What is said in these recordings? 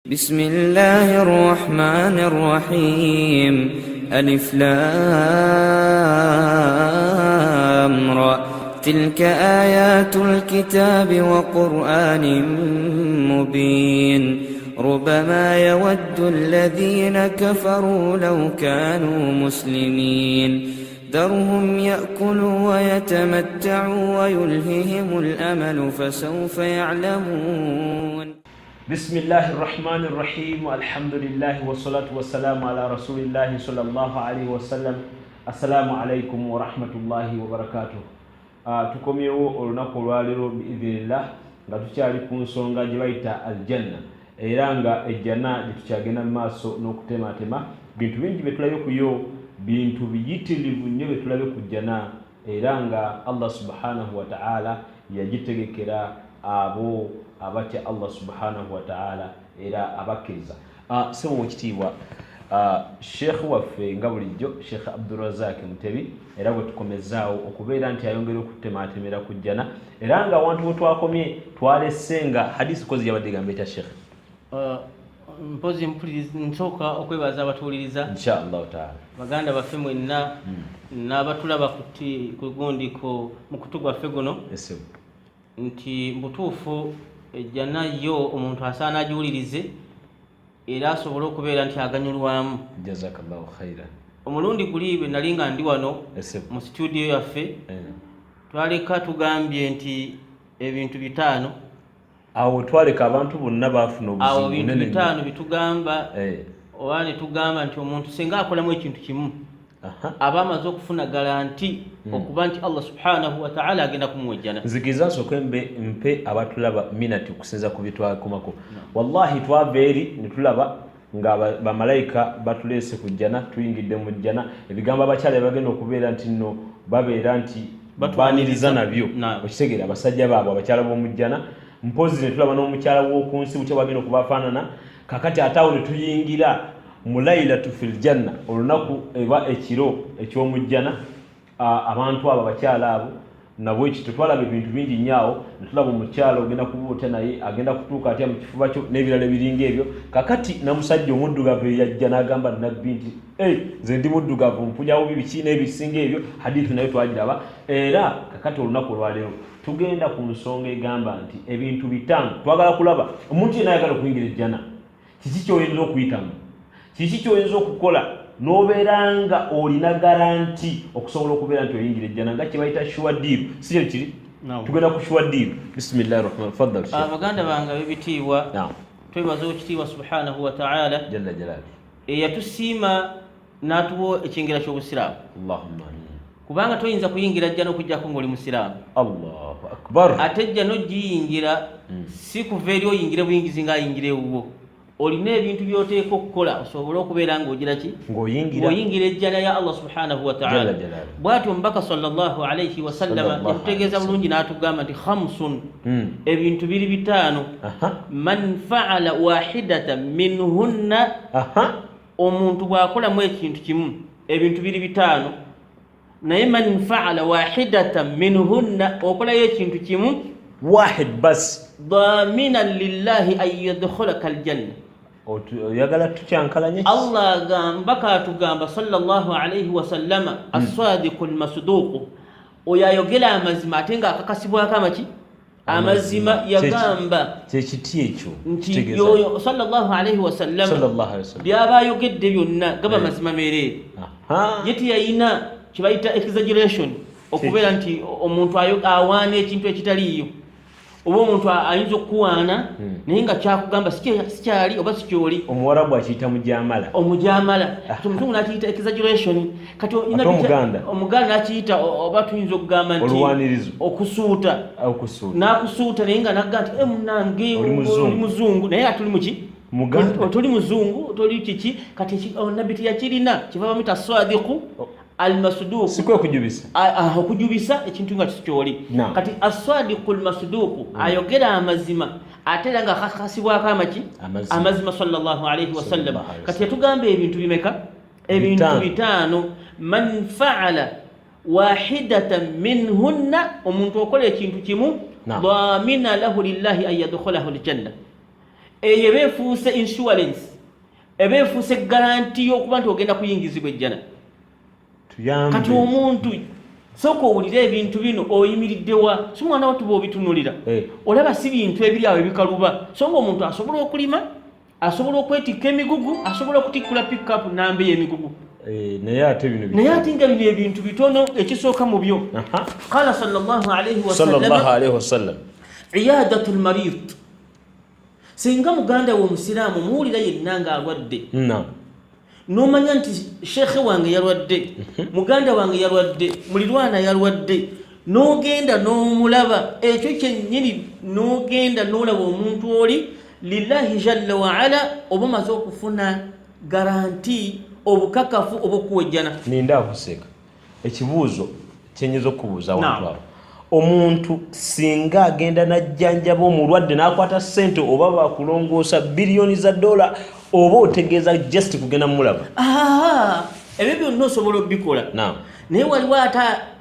بسم الله الرحمن الرحيم ألف لام را تلك آيات الكتاب وقرآن مبين ربما يود الذين كفروا لو كانوا مسلمين ذرهم يأكلوا ويتمتعوا ويلههم الأمل فسوف يعلمون. بسم الله الرحمن الرحيم الحمد لله والصلاة والسلام على رسول الله صلى الله عليه وسلم. السلام عليكم ورحمة الله وبركاته. tukomyewo olunaku olwaleero biidhinillah nga tukyali ku nsonga gye bayita aljanna era nga ejjana gye tukyagenda mu maaso n'okutematema bintu bingi bye tulabye kuyo bintu biyitirivu nnyo bye tulabye ku jjana era nga Allah subhanahu wa ta'ala yagitegekera abo abatya Allah subhanahu wa ta'ala era abakkiriza. Sebo wekitiibwa Sheikh waffe nga bulijjo Sheikh Abdulrazak Mutebi era bwe tukomezaawo okubeera nti ayongera okutematemera ku jjana era nga awantu bwe twakomye twalese nga hadisi kozi yabadde gamba etya Sheikh? Mpozi mpuliriza nsooka okwebaza abatuuliriza inshallah ta'ala baganda baffe mwenna n'abatulaba ku gundiko mu kutu gwaffe guno nti mbutuufu ejjana yo omuntu asaana agiwulirize era asobole okubeera nti aganyulwamu. Jazakallahu khairan. Omulundi guli bwe nali nga ndi wano mu studio yaffe twaleka tugambye nti ebintu bitaano awo twaleka abantu bonna baafuna obuzibu awo bintu bitaano bitugamba oba ne tugamba nti omuntu singa akolamu ekintu kimu aba amaze okufuna garanti okuba nti Allah subhanahu wa ta'ala agenda kumuwejjana. Nzikiriza nsooke mpe abatulaba minati okusinza ku bitwakomako. Wallahi twava eri ne tulaba nga bamalayika batuleese ku jjana, tuyingidde mu jjana, ebigambo abakyala bagenda okubeera nti nno babeera nti baaniriza nabyo okitegeera abasajja baabwe abakyala b'omu jjana. Mpozi ne tulaba n'omukyala w'oku nsi butya bagenda okubafaanana. Kakati ate awo ne tuyingira mu laylatu fil janna, olunaku eba ekiro eky'omujjana. Abantu abo abakyala abo nabwe ekyo twalaba ebintu bingi nnyo. Ne tulaba omukyala ogenda kubuuta naye agenda kutuuka atya mu kifuba kyo n'ebirala ebiringa ebyo. Kakati namusajja omuddugavu yajja n'agamba nabbi nti nze ndi muddugavu mpunyawo bibiki n'ebisinga ebyo. Hadithu nayo twagiraba era kakati olunaku olwaleero tugenda ku nsonga egamba nti ebintu bitaano twagala kulaba omuntu yenna ayagala okuyingira ejjana kiki ky'oyinza okuyitamu, kiki ky'oyinza okukola n'obeeranga olina garanti okusobola okubeera nti oyingira ejjana nga kye bayita shuwadiru. Si kyo kiri? Tugenda ku shuwadiru. Bismillahir rahmanir rahim. Abaganda bange b'ebitiibwa twebaza ekitiibwa subhanahu wa ta'ala jalla jalali eyatusiima n'atuwa ekyengera ky'obusiraamu. Allahumma amin. Kubanga toyinza kuyingira jjana okujjako ng'oli musiraamu. Allahu akbar. Ate jjana ogiyingira si kuva eri oyingire buyingizi ng'ayingire ewuwo. Olina ebintu by'oteeka okukola osobole okubeera ng'ogira ki? Ng'oyingira ejjana ya Allah subhanahu wa ta'ala. Bw'atyo omubaka sallallahu alayhi wa sallam yatutegeeza bulungi n'atugamba nti khamsun, ebintu biri bitaano, man fa'ala wahidatan minhunna, omuntu bw'akolamu ekintu kimu, ebintu biri bitaano naye man fa'ala wahidatan minhunna, okolayo ekintu kimu wahid bas, daminan lillahi an yadkhulaka aljanna. Oyagala tukyankalanye Allah gamba katugamba sallallahu alayhi wa sallama as-sadiqul masduq, oyo ayogera amazima ate nga akakasibwako amaki amazima. Yagamba kyekiti ekyo nti yoyo sallallahu alayhi wa sallama byaba ayogedde byonna gaba mazima mereere. Yeti yayina kibayita exaggeration, okubeera nti omuntu awaana ekintu ekitaliiyo oba omuntu ayinza okuwaana naye nga kyakugamba sikyali oba sikyoli. Omuwarabu akiyita mujamala. Omujamala omuzungu nakiyita exaggeration. Kati omuganda nakiyita oba tuyinza okugamba nti oluwanirizo, okusuuta n'akusuuta naye nga nagga nti munange oli muzungu naye atuli muki otoli muzungu otoli kiki. Kati nabbi teyakirina kiva bamuyita sadiqu almasduq, sikwe okujubisa okujubisa ekintu nga kikyoli. Kati aswadiqul masduq ayogera amazima ate era nga akakasibwako amaki amazima sallallahu alayhi wa sallam. Kati yatugamba ebintu bimeka? Ebintu bitaano. Man fa'ala wahidatan minhunna, omuntu okola ekintu kimu, dhamina lahu lillahi an yadkhulahu aljanna, eyo beefuuse insurance ebeefuuse garanti y'okuba nti ogenda kuyingizibwa ejjana. Kati omuntu sooka owulire ebintu bino oyimiriddewa si mwana wattu bw'obitunulira olaba si bintu ebiri awo ebikaluba so ng'omuntu asobola okulima asobola okwetikka emigugu asobola okutikkula pickup namba y'emigugu naye ate nga bino ebintu bitono ekisooka mu byo. Qala sallallahu alayhi wasallam iyadatul marid singa muganda wo omusiraamu muwulira yenna ng'alwadde n'omanya nti sheekhe wange yalwadde muganda wange yalwadde mulirwana yalwadde n'ogenda n'omulaba ekyo kyennyini n'ogenda n'olaba omuntu oli lillahi jalla wa ala oba omaze okufuna garanti obukakafu obw'okuwejjana. Ninda akuseeka ekibuuzo kyenyiza okubuuza abantu abo omuntu singa agenda najjanjaba omulwadde n'akwata ssente oba bakulongoosa biliyoni za dola oba otegeeza just kugenda mulaba ebyo byonna osobola obikola naye waliwo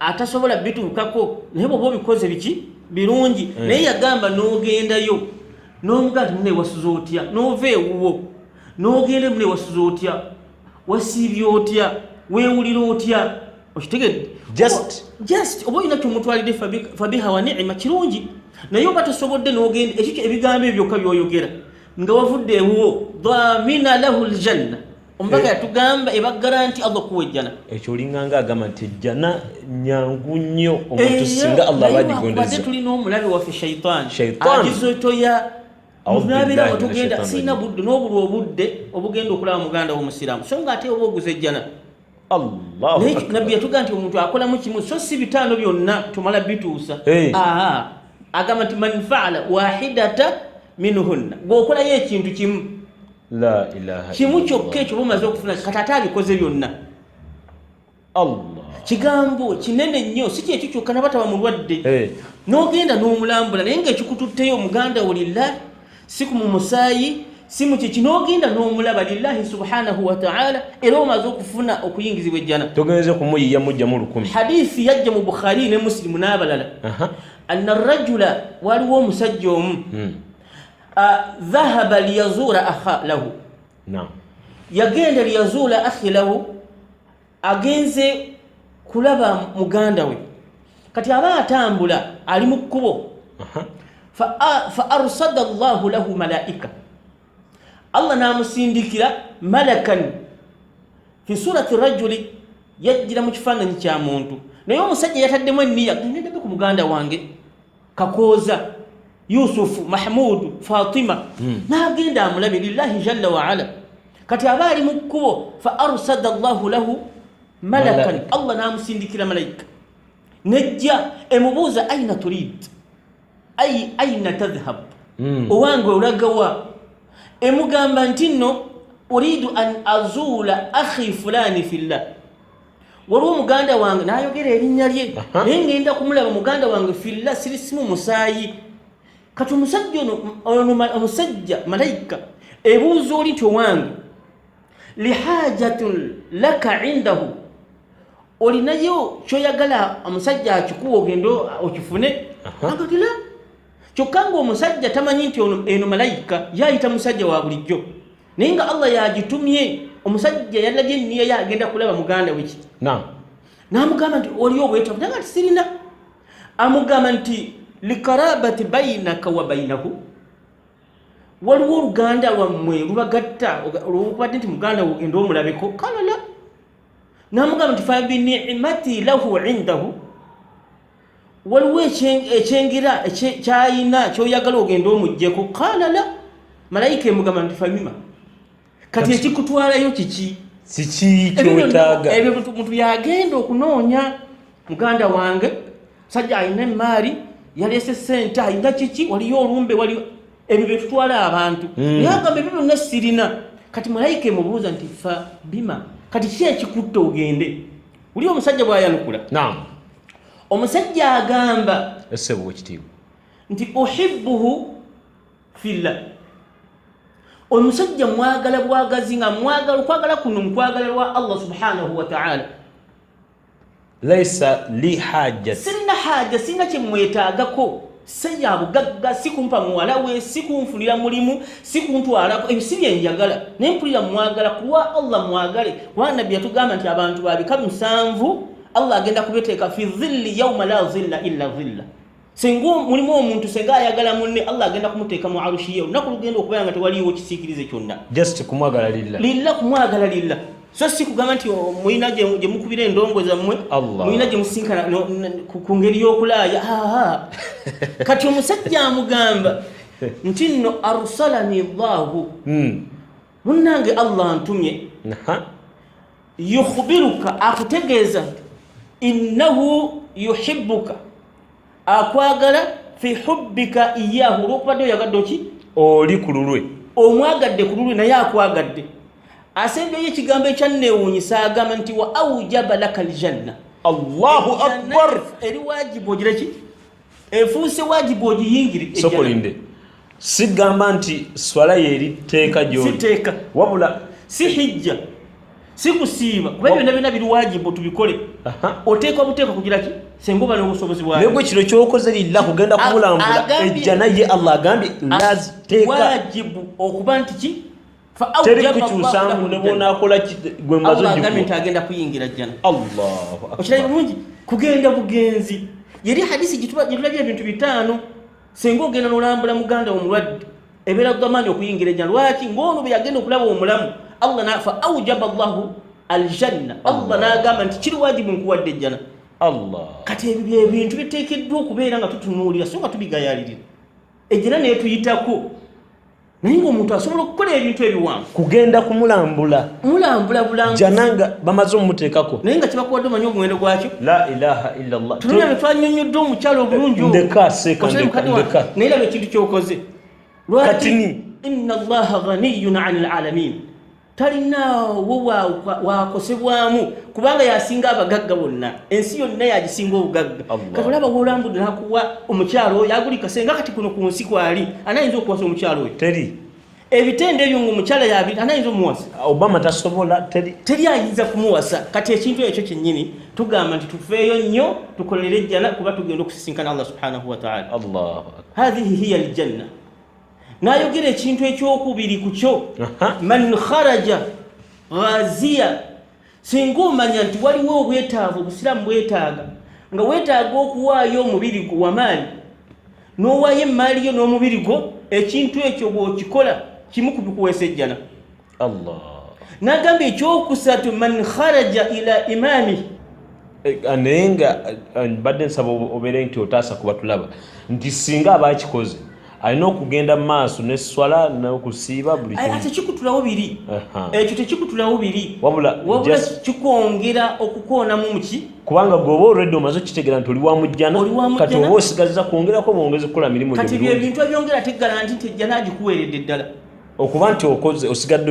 atasobola bituukako naye bwoba obikoze biki birungi naye yagamba n'ogendayo n'omugaa ti munewasuza otya n'ova ewuwo n'ogenda munewasuza otya wasiibye otya weewulira otya okitegedde just oba olina kyomutwalidde fabiha wa ni'ima kirungi naye oba tosobodde n'ogenda ekyo ebigambo ebyo byokka byoyogera nga wavudde ewuwo dhamina lahu aljanna omubaka yatugamba eba garanti Allah kuwejjana ekyo olinganga agamba nti ejjana nyangu nnyo omuntu singa Allah bagigondeza tulina omulabe waffe shaytan agizotoya munabira watugenda sina budde n'obulwa obudde obugenda okulaba muganda w'omusiraamu so nga ate oba oguza ejjana Allahu akbar nabbi yatugamba nti omuntu akolamu kimu so si bitaano byonna tumala bituusa agamba nti man faala wahidata minhunna bw'okolayo ekintu kimu la ilaha kimu kyokka ekyo bumaze okufuna kati ate abikoze byonna kigambo kinene nnyo si kyekyo kyokka nabataba mulwadde n'ogenda n'omulambula naye ng'ekikututteyo omuganda wo lillahi si ku musaayi si mu kiki n'ogenda n'omulaba lillahi subhanahu wa ta'ala era omaze okufuna okuyingizibwa ejjana togenze kumuyiya mujja mu 1000 hadithi yajja mu Bukhari ne Muslim n'abalala anna rajula waliwo omusajja omu dhahaba liyazuura akha lahu yagenda liyazuura akhi lahu agenze kulaba muganda we kati aba atambula ali mu kkubo fa arsada Allahu lahu malaika Allah namusindikira malakan fi surati rajuli yajjira mu kifaananyi kya muntu naye omusajja yataddemu enniya ngende ku muganda wange kakooza Yusufu Mahmud Fatima n'agenda amulabe lillahi jalla wa ala kati aba ali mu kkubo fa arsada Allahu lahu malakan Allah namusindikira malaika nejja emubuuza aina turid aina tadhhab owange olagawa emugamba nti nno uridu an azula akhi fulani fillah waliwo muganda wange n'ayogera erinnya lye naye ngenda kumulaba muganda wange fillah sirisimu musaayi kati omusajja ono omusajja malayika ebuuza oli nti owange lihajatun laka indahu olinayo kyoyagala omusajja akikuwa ogende okifune agatila kyokka ng'omusajja tamanyi nti eno malayika yayita musajja wa bulijjo naye nga Allah yagitumye omusajja yalabye enniya ye agenda kulaba muganda weki n'amugamba nti oliyo obwetaavu naye nga tisirina amugamba nti likarabati bainaka wa bainahu waliwo oluganda lwammwe lubagatta olwokubadde nti muganda wo ogenda omulabeko kalala n'amugamba nti fa bini'mati lahu indahu waliwo ekyengira kyayina kyoyagala ogenda omuggyeko kalala malayika emugamba nti famima kati ekikutwalayo kiki kyetaaga ebyo muntu yagenda okunoonya muganda wange sajja alina emaari yaleese sente alina kiki waliyo olumbe waliyo ebyo byetutwala abantu naye agamba ebyo byonna sirina kati malayika emubuuza nti fa bima kati ki ekikutta ogende uli omusajja bw'ayanukula omusajja agamba essebo ekitiibwa nti uhibbuhu fillah omusajja mwagala bwagazi nga mwagala okwagala kuno mukwagala lwa Allah subhanahu wa ta'ala laisa li haja sirina haja singa kye mwetaagako senya bugagga sikumpa muwala we sikunfunira mulimu sikuntwala ebisibye njagala nempulira mwagala kuwa Allah mwagale kwa nabi yatugamba nti abantu babika 7 Allah agenda kubeteeka fi dhilli yawma la dhilla illa dhilla sengo mulimu omuntu senga ayagala munne Allah agenda kumuteeka mu arushi ye naku lugendo okubanga tewaliwo kisikirize kyonna just kumwagala lillah kumwagala lillah so sikugamba nti muina je mukubira endongo zammwe muina je musinkana ku ngeri y'okulaaya kati omusajja amugamba nti nno arsalani Allahu munnange Allah antumye yukhbiruka akutegeeza innahu yuhibbuka akwagala fi hubbika iyyahu lwokubadde oyagadde ki oli kululwe omwagadde kululwe naye akwagadde asembyeyo ekigambo ekyanneewuunyisa agamba nti wa aujaba laka aljanna Allahu akbar eri wajibu ogire ki efuuse wajibu ogiyingire sokolinde sigamba nti swala yeri teeka gyoli siteeka wabula si hijja si kusiiba kuba byonna byonna biri wajibu tubikole oteeka buteeka kugira ki sengoba n'obusobozi bwayo nebwe kino kyokoze lillah kugenda kumulambula ejjana ye Allah agambye lazi teeka wajibu okuba nti ki teri kukyusamu ne bonakola gwe mbazo agambye agenda kuyingira jjana Allahu akbar okirayi bulungi kugenda bugenzi yeri hadisi gitulabye ebintu 5 senga ogenda n'olambula muganda omulwadde ebeera gamaani okuyingira ejjana lwaki ng'ono bwe yagenda okulaba omulamu Allah nafa aujaba Allahu aljanna Allah n'agamba nti kiri wajibu nkuwadde ejjana Allah kati ebyo ebintu biteekeddwa okubeera nga tutunuulira so nga tubigayaalirira ejjana naye tuyitako naye ng'omuntu asobola okukola ebintu ebiwanvu kugenda kumulambula bulangu jananga bamaze omuteekako naye nga kibakuwadde omanyi omuwendo gwakyo la ilaha illa Allah tulabye twannyonnyodde omukyalo obulungi ndeka naye laba ekintu kyokoze katini inna Allaha ghaniyun 'anil 'alamin talinaawo wakosebwamu kubanga yasinga abagagga bonna ensi yonna yagisinga obugagga kati olaba woolambudde nakuwa omukyalo oyo aguli kasenga kati kuno ku nsi kwali anayinza okuwasa omukyalo oyo teri ebitende ebyo ng'omukyala yabiri anayinza omuwasa Obama tasobola teri ayinza kumuwasa kati ekintu ekyo kyennyini tugamba nti tufeeyo nnyo tukolere ejjana kuba tugenda okusisinkana Allah subhanahu wa ta'ala hadhihi hiya aljanna nayogera ekintu ekyokubiri ku kyo man kharaja ghaziya singa omanya nti waliwo obwetaavu obusiraamu bwetaaga nga weetaaga okuwaayo omubiri gwo wamaali n'owaayo emaali yo n'omubiri gwo ekintu ekyo bw'okikola kimu ku bikuweesa ejjana n'agamba ekyokusatu man kharaja ila imaami naye nga badde nsaba obeere nti otaasa kuba tulaba nti singa abakikoze alina okugenda mu maaso n'esswala n'okusiiba buli kimu tekikutulawo biri ekyo tekikutulawo biri wabula kikwongera okukoonamu muki kubanga gweoba olwedde omaze okitegeera nti oli wa mujjana kati oba osigaliza kwongerako bwongezi kukola mirimu kati byebintu ebyongera teggala nti ejjana agikuweeredde ddala okuba nti okoze osigadde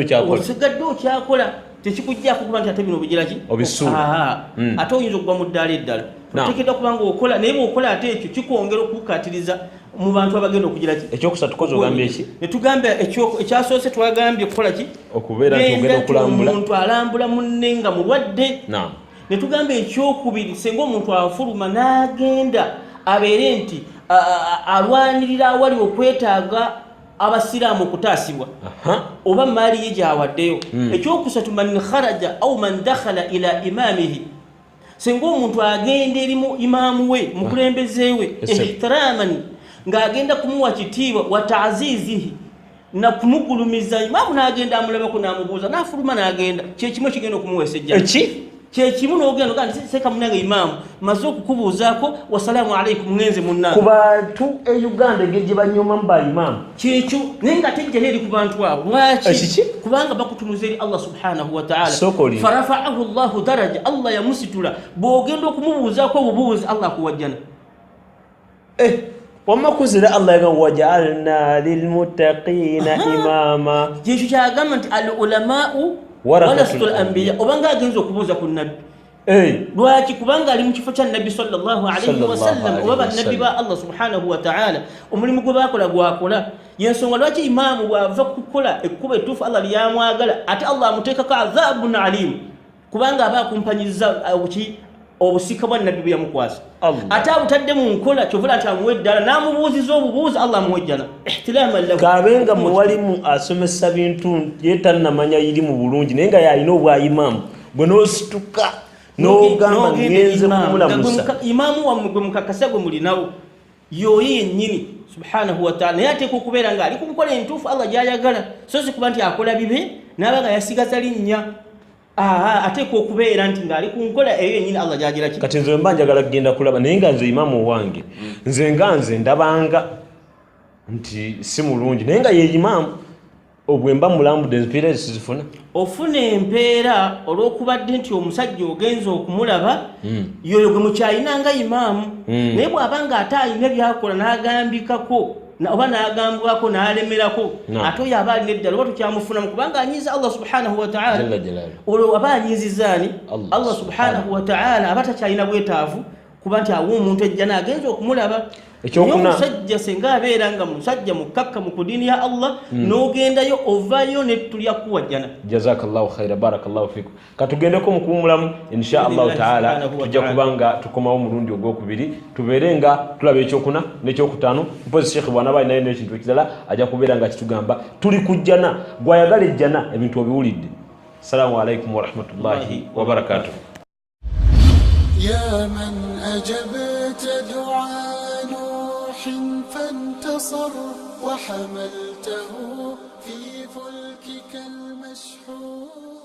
okyakola tekikujjako kuba nti ate bino bigira ki obisuula ate oyinza okuba mu ddaala eddala oteekeddwa kubanga okola naye bw'okola ate ekyo kikwongera okukukatiriza mu bantu abagenda okugira ki ekyokusatu tukoze ogambye eki netugambye ekyasoose twagambye kukola ki okubeera nti ogenda okulambula omuntu alambula munne nga mulwadde netugambye ekyokubiri senga omuntu afuluma n'agenda abeere nti alwanirira awali okwetaaga abasiraamu okutaasibwa oba maali ye gyawaddeyo ekyokusatu man kharaja au man dakhala ila imaamihi senga omuntu agenda erimu imaamu we mukulembeze we ihtiraman ng'agenda kumuwa kitiibwa wa ta'zizihi na kumugulumiza imaamu n'agenda amulabako n'amubuuza n'afuluma n'agenda kyekimu ekigenda okumuweesa ejjana kyekimu n'ogenda ogamba seka munange imaamu maze okukubuuzaako wasalaamu alaikum ngenze munnange ku bantu e Uganda engeri gye banyomamu ba imaamu kyekyo naye nga tejja n'eri ku bantu abo lwaki kubanga bakutunuza eri Allah subhanahu wa ta'ala farafa'ahu Allahu daraja Allah yamusitula bw'ogenda okumubuuzaako obubuuzi Allah akuwa jjana wamma kuzira Allah yagamba waja'alna lilmuttaqina imama kyekyo kyagamba nti al ulama'u warasatul anbiya obanga agenza okubuuza ku nabbi lwaki kubanga ali mu kifo kya nabbi sallallahu alayhi wa sallam oba bannabbi ba Allah subhanahu wa ta'ala omulimu gwe bakola gwakola yensonga lwaki imaamu bw'ava kukola ekkuba ettuufu Allah lyamwagala ate Allah amuteekako azabun alim kubanga aba akumpanyiza obusika bwa nabbi bwe yamukwasa ate abutadde mu nkola kyovula nti amuwa eddala n'amubuuziza obubuuzi Allah amuwa ejjana ihtilaman lahu kabenga muwalimu asomesa bintu yeetannamanya irimu bulungi naye nga yalina obwayimaamu gwe n'osituka n'ogamba ngenze kumulamusa imaamu wammwe gwe mukakasa gwe mulinawo yoyo yennyini subhanahu wa ta'ala naye ateeka okubeera nga ali ku nkola entuufu Allah gy'ayagala so si kuba nti akola bibe n'aba nga yasigaza linnya ateeka okubeera nti ng'ali ku nkola eyo yennyini Allah gy'agira ki kati nze mba njagala kugenda kulaba naye nga nze imaamu owange nze ndabanga nti si mulungi naye nga ye imaamu obwemba mulambudde empeera ezizifuna ofuna empeera olw'okubadde nti omusajja ogenza okumulaba yoyo gwe mukyayina nga imaamu naye bw'abanga ate ayina byakola n'agambikako oba n'agambwako n'alemerako ate oyo aba alina eddala oba tukyamufunamu kubanga anyiiza Allah subhanahu wa ta'ala olwo aba anyiizizza ani Allah subhanahu wa ta'ala aba takyalina bwetaavu kuba nti awa omuntu ejjana agenza okumulaba omusajja senga abeera nga musajja mukkakka mu kudiini ya Allah n'ogendayo ovayo ne tulya kuwa jjana jazakallahu khaira barakallahu fikum katugendeko mu kuwumulamu insha Allah ta'ala tujja kubanga tukomawo mulundi ogwokubiri tubeere nga tulaba ekyokuna n'ekyokutaano mpozi Sheikh bwana bali naye n'ekintu ekirala ajja kubeera nga kitugamba tuli ku jjana gwayagala ejjana ebintu obiwulidde assalamu alaikum wa rahmatullahi wa barakatuh يا من أجبت دعاء نوح فانتصر وحملته في فلكك المشحون